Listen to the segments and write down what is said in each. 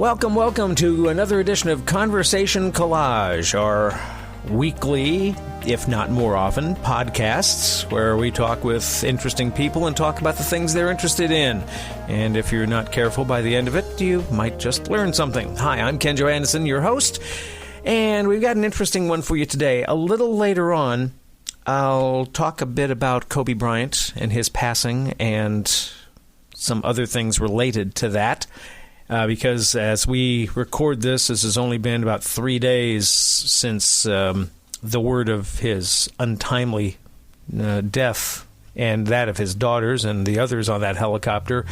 Welcome to another edition of Conversation Collage, our weekly, if not more often, podcasts where we talk with interesting people and talk about the things they're interested in. And if you're not careful by the end of it, you might just learn something. Hi, I'm Ken Johannesson, your host, and we've got an interesting one for you today. A little later on, I'll talk a bit about Kobe Bryant and his passing and some other things related to that. Because as we record this has only been about 3 days since the word of his untimely death and that of his daughters and the others on that helicopter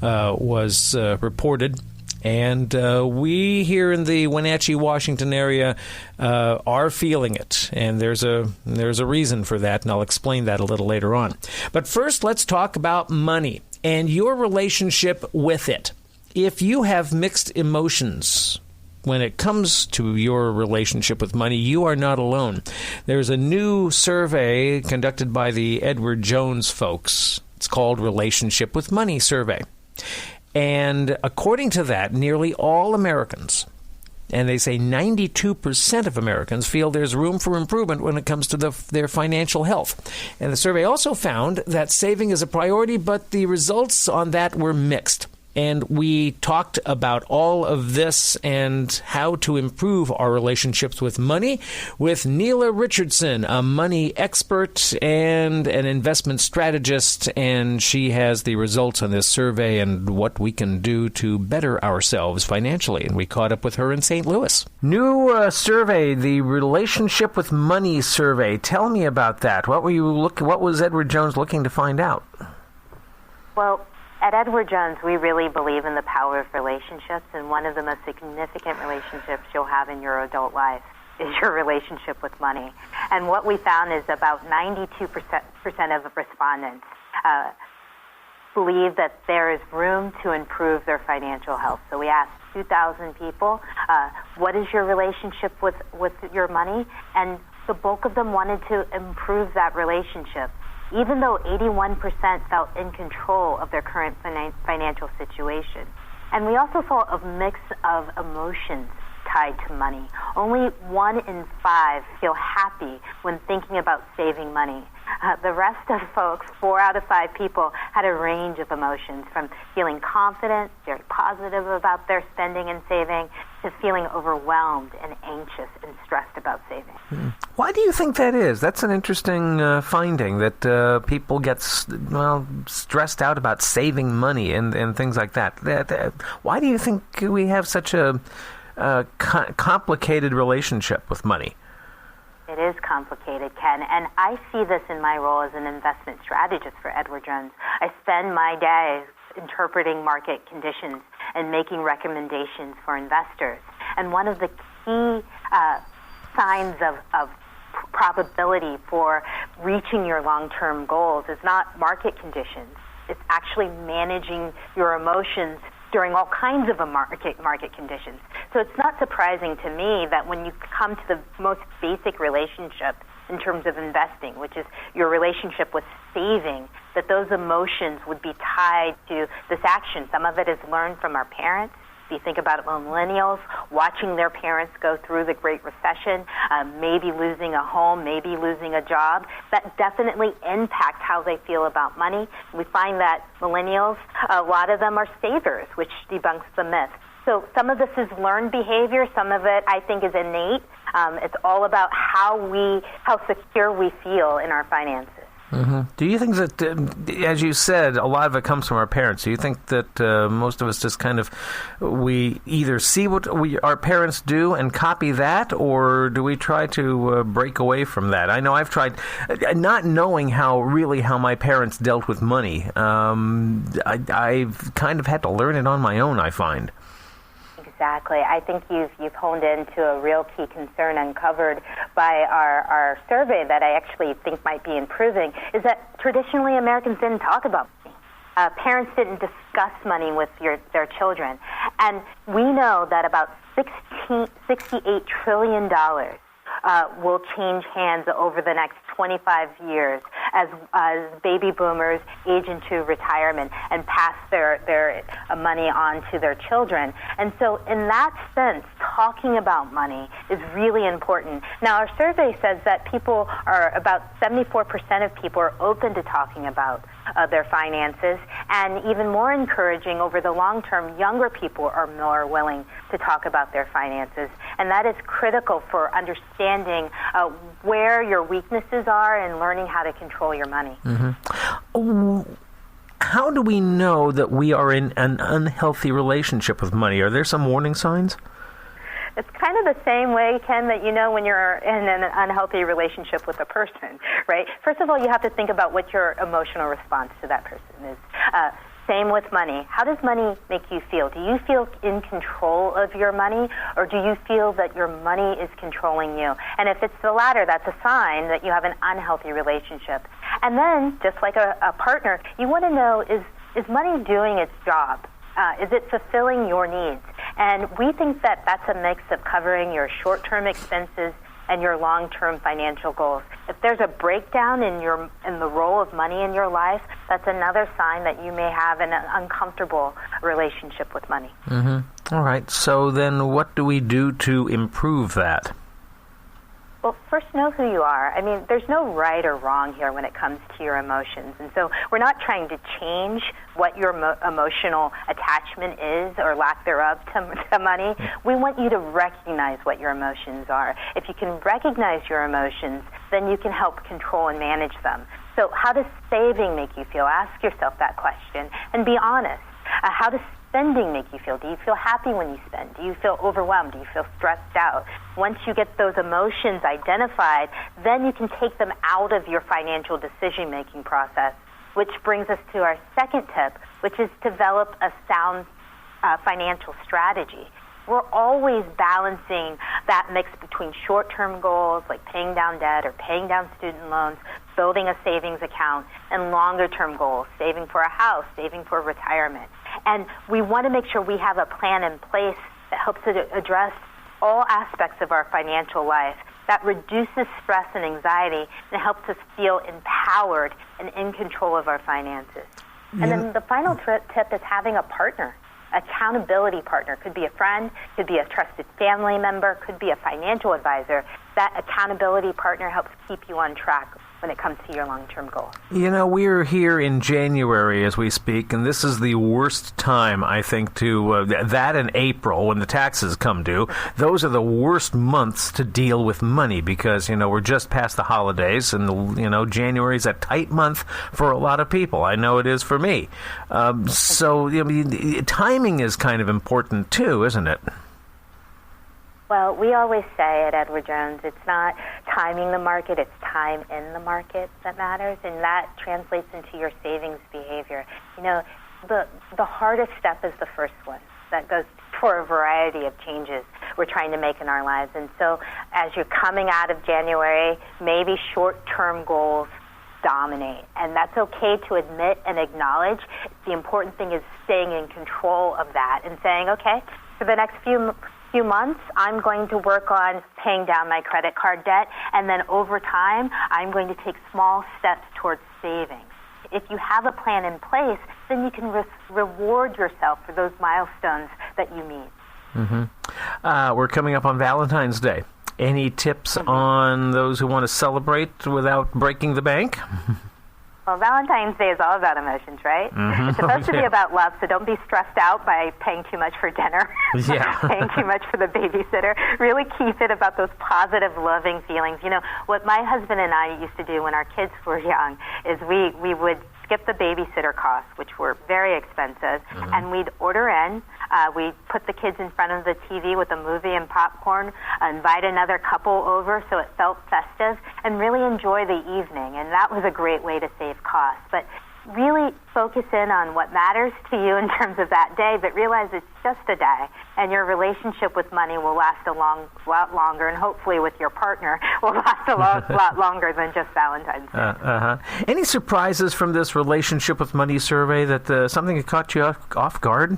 was reported. And we here in the Wenatchee, Washington area are feeling it. And there's a reason for that, and I'll explain that a little later on. But first, let's talk about money and your relationship with it. If you have mixed emotions when it comes to your relationship with money, you are not alone. There's a new survey conducted by the Edward Jones folks. It's called Relationship with Money Survey. And according to that, nearly all Americans, and they say 92% of Americans, feel there's room for improvement when it comes to their financial health. And the survey also found that saving is a priority, but the results on that were mixed. And we talked about all of this and how to improve our relationships with money with Neela Richardson, a money expert and an investment strategist. And she has the results on this survey and what we can do to better ourselves financially. And we caught up with her in St. Louis. New survey, the Relationship with Money Survey. Tell me about that. What was Edward Jones looking to find out? Well, at Edward Jones, we really believe in the power of relationships, and one of the most significant relationships you'll have in your adult life is your relationship with money. And what we found is about 92% of respondents believe that there is room to improve their financial health. So we asked 2,000 people, what is your relationship with your money? And the bulk of them wanted to improve that relationship, even though 81% felt in control of their current financial situation. And we also saw a mix of emotions tied to money. Only 1 in 5 feel happy when thinking about saving money. The rest of folks, 4 out of 5 people, had a range of emotions, from feeling confident, very positive about their spending and saving, to feeling overwhelmed and anxious and stressed about saving. Why do you think that is? That's an interesting finding, that people get stressed out about saving money and things like that. Why do you think we have such a complicated relationship with money? It is complicated, Ken, and I see this in my role as an investment strategist for Edward Jones. I spend my days interpreting market conditions and making recommendations for investors. And one of the key signs of probability for reaching your long-term goals is not market conditions. It's actually managing your emotions during all kinds of market conditions. So it's not surprising to me that when you come to the most basic relationship in terms of investing, which is your relationship with saving, that those emotions would be tied to this action. Some of it is learned from our parents. If you think about millennials, watching their parents go through the Great Recession, maybe losing a home, maybe losing a job, that definitely impacts how they feel about money. We find that millennials, a lot of them are savers, which debunks the myth. So some of this is learned behavior. Some of it, I think, is innate. It's all about how secure we feel in our finances. Mm-hmm. Do you think that, as you said, a lot of it comes from our parents? Do you think that most of us just we either see what our parents do and copy that, or do we try to break away from that? I know I've tried, not knowing how my parents dealt with money. I've kind of had to learn it on my own, I find. Exactly. I think you've honed into a real key concern uncovered by our survey that I actually think might be improving, is that traditionally Americans didn't talk about money. Parents didn't discuss money with their children. And we know that about $68 trillion will change hands over the next 25 years as baby boomers age into retirement and pass their money on to their children. And so in that sense, talking about money is really important. Now, our survey says that people are about 74% of people are open to talking about their finances, and even more encouraging, over the long term, younger people are more willing to talk about their finances, and that is critical for understanding where your weaknesses are and learning how to control your money. How do we know that we are in an unhealthy relationship with money? Are there some warning signs? It's kind of the same way, Ken, that you know when you're in an unhealthy relationship with a person, right? First of all, you have to think about what your emotional response to that person is. Same with money. How does money make you feel? Do you feel in control of your money, or do you feel that your money is controlling you? And if it's the latter, that's a sign that you have an unhealthy relationship. And then, just like a partner, you want to know, is money doing its job? Is it fulfilling your needs? And we think that that's a mix of covering your short-term expenses and your long-term financial goals. If there's a breakdown in the role of money in your life, that's another sign that you may have an uncomfortable relationship with money. All right. So then what do we do to improve that? Well, first, know who you are. I mean, there's no right or wrong here when it comes to your emotions. And so we're not trying to change what your emotional attachment is or lack thereof to money. We want you to recognize what your emotions are. If you can recognize your emotions, then you can help control and manage them. So how does saving make you feel? Ask yourself that question and be honest. How does spending make you feel? Do you feel happy when you spend? Do you feel overwhelmed? Do you feel stressed out? Once you get those emotions identified, then you can take them out of your financial decision-making process, which brings us to our second tip, which is develop a sound financial strategy. We're always balancing that mix between short-term goals like paying down debt or paying down student loans, building a savings account, and longer-term goals, saving for a house, saving for retirement. And we want to make sure we have a plan in place that helps to address all aspects of our financial life, that reduces stress and anxiety, and helps us feel empowered and in control of our finances. And then the final tip is having a partner. Accountability partner. Could be a friend, could be a trusted family member, could be a financial advisor. That accountability partner helps keep you on track when it comes to your long-term goals. You know, we're here in January as we speak, and this is the worst time, I think, to that and April when the taxes come due. Those are the worst months to deal with money because, you know, we're just past the holidays, and, you know, January is a tight month for a lot of people. I know it is for me. So, you know, timing is kind of important, too, isn't it? Well, we always say at Edward Jones, it's not timing the market, it's time in the market that matters, and that translates into your savings behavior. You know, the hardest step is the first one. That goes for a variety of changes we're trying to make in our lives. And so as you're coming out of January, maybe short-term goals dominate, and that's okay to admit and acknowledge. The important thing is staying in control of that and saying, okay, for the next few months, I'm going to work on paying down my credit card debt, and then over time, I'm going to take small steps towards saving. If you have a plan in place, then you can reward yourself for those milestones that you meet. We're coming up on Valentine's Day. Any tips on those who want to celebrate without breaking the bank? Well, Valentine's Day is all about emotions, right? It's supposed to be about love, so don't be stressed out by paying too much for dinner, paying too much for the babysitter. Really keep it about those positive, loving feelings. You know, what my husband and I used to do when our kids were young is we would skip the babysitter costs, which were very expensive, and we'd order in. We'd put the kids in front of the TV with a movie and popcorn, invite another couple over so it felt festive, and really enjoy the evening. And that was a great way to save costs. But really focus in on what matters to you in terms of that day, but realize it's just a day, and your relationship with money will last a lot longer, and hopefully with your partner will last a lot longer than just Valentine's Day. Any surprises from this relationship with money survey that something that caught you off guard?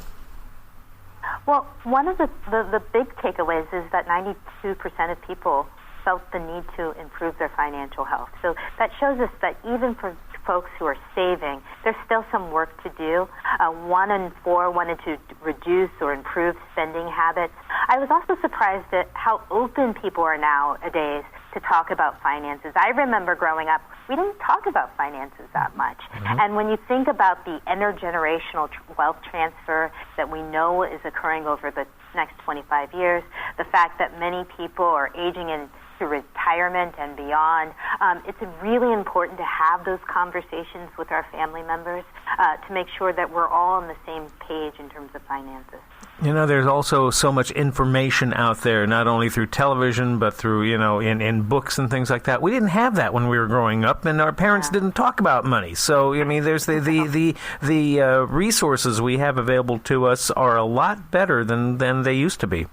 Well, one of the big takeaways is that 92% of people felt the need to improve their financial health. So that shows us that even for folks who are saving, there's still some work to do. 1 in 4 wanted to reduce or improve spending habits. I was also surprised at how open people are nowadays to talk about finances. I remember growing up, we didn't talk about finances that much. Mm-hmm. And when you think about the intergenerational wealth transfer that we know is occurring over the next 25 years, the fact that many people are aging into retirement and beyond, it's really important to have those conversations with our family members to make sure that we're all on the same page in terms of finances. You know, there's also so much information out there, not only through television, but through, in books and things like that. We didn't have that when we were growing up, and our parents didn't talk about money. So, I mean, there's the resources we have available to us are a lot better than they used to be.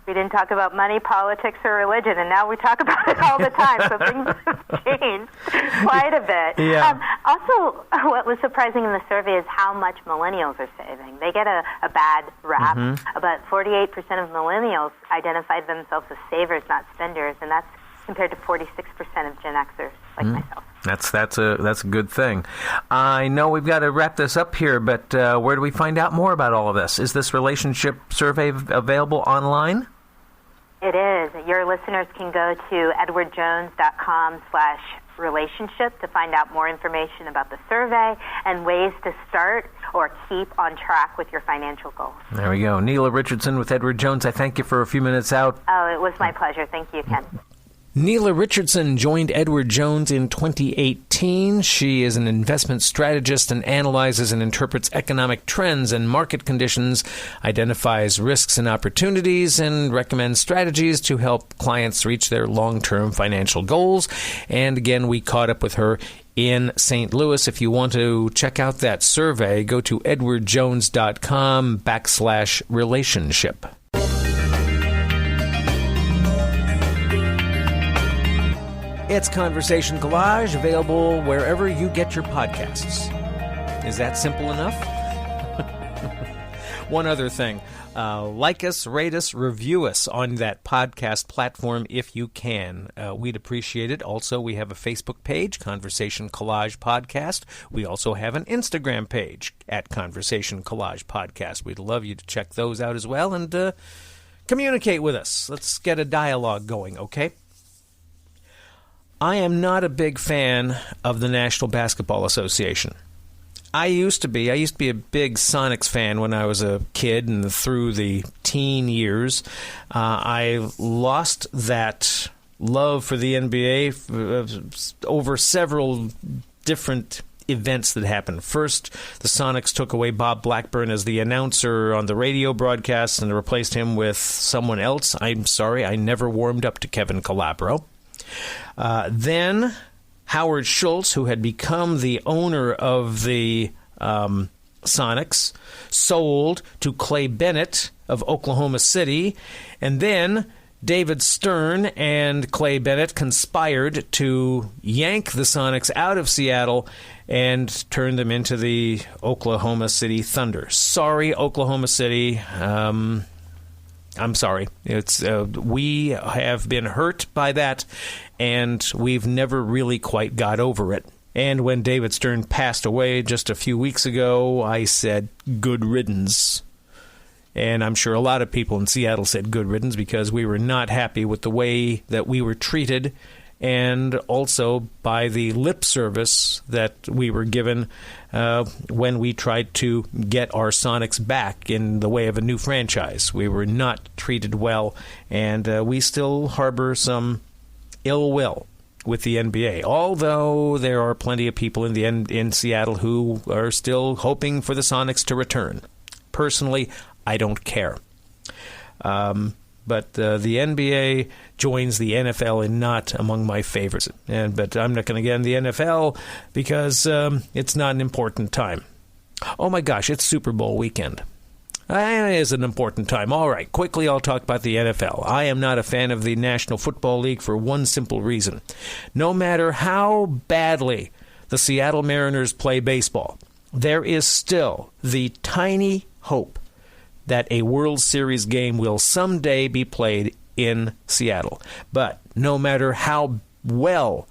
We didn't talk about money, politics, or religion, and now we talk about it all the time, so things have changed quite a bit. Yeah. Also, what was surprising in the survey is how much millennials are saving. They get a bad rap, but 48% of millennials identified themselves as savers, not spenders, and that's compared to 46% of Gen Xers like myself. That's a good thing. I know we've got to wrap this up here, but where do we find out more about all of this? Is this relationship survey available online? It is. Your listeners can go to edwardjones.com/relationship to find out more information about the survey and ways to start or keep on track with your financial goals. There we go. Neela Richardson with Edward Jones, I thank you for a few minutes out. Oh, it was my pleasure. Thank you, Ken. Neela Richardson joined Edward Jones in 2018. She is an investment strategist and analyzes and interprets economic trends and market conditions, identifies risks and opportunities, and recommends strategies to help clients reach their long-term financial goals. And again, we caught up with her in St. Louis. If you want to check out that survey, go to edwardjones.com/relationship. It's Conversation Collage, available wherever you get your podcasts. Is that simple enough? One other thing. Like us, rate us, review us on that podcast platform if you can. We'd appreciate it. Also, we have a Facebook page, Conversation Collage Podcast. We also have an Instagram page at Conversation Collage Podcast. We'd love you to check those out as well and communicate with us. Let's get a dialogue going, okay? I am not a big fan of the National Basketball Association. I used to be a big Sonics fan when I was a kid and through the teen years. I lost that love for the NBA over several different events that happened. First, the Sonics took away Bob Blackburn as the announcer on the radio broadcast and replaced him with someone else. I'm sorry, I never warmed up to Kevin Calabro. Then Howard Schultz, who had become the owner of the Sonics, sold to Clay Bennett of Oklahoma City. And then David Stern and Clay Bennett conspired to yank the Sonics out of Seattle and turn them into the Oklahoma City Thunder. Sorry, Oklahoma City. I'm sorry. It's we have been hurt by that, and we've never really quite got over it. And when David Stern passed away just a few weeks ago, I said, good riddance. And I'm sure a lot of people in Seattle said good riddance because we were not happy with the way that we were treated and also by the lip service that we were given when we tried to get our Sonics back in the way of a new franchise. We were not treated well, and we still harbor some ill will with the NBA, although there are plenty of people in Seattle who are still hoping for the Sonics to return. Personally, I don't care. But the NBA joins the NFL and not among my favorites. But I'm not going to get in the NFL because it's not an important time. Oh my gosh, it's Super Bowl weekend. It is an important time. All right, quickly I'll talk about the NFL. I am not a fan of the National Football League for one simple reason. No matter how badly the Seattle Mariners play baseball, there is still the tiny hope that a World Series game will someday be played in Seattle. But no matter how well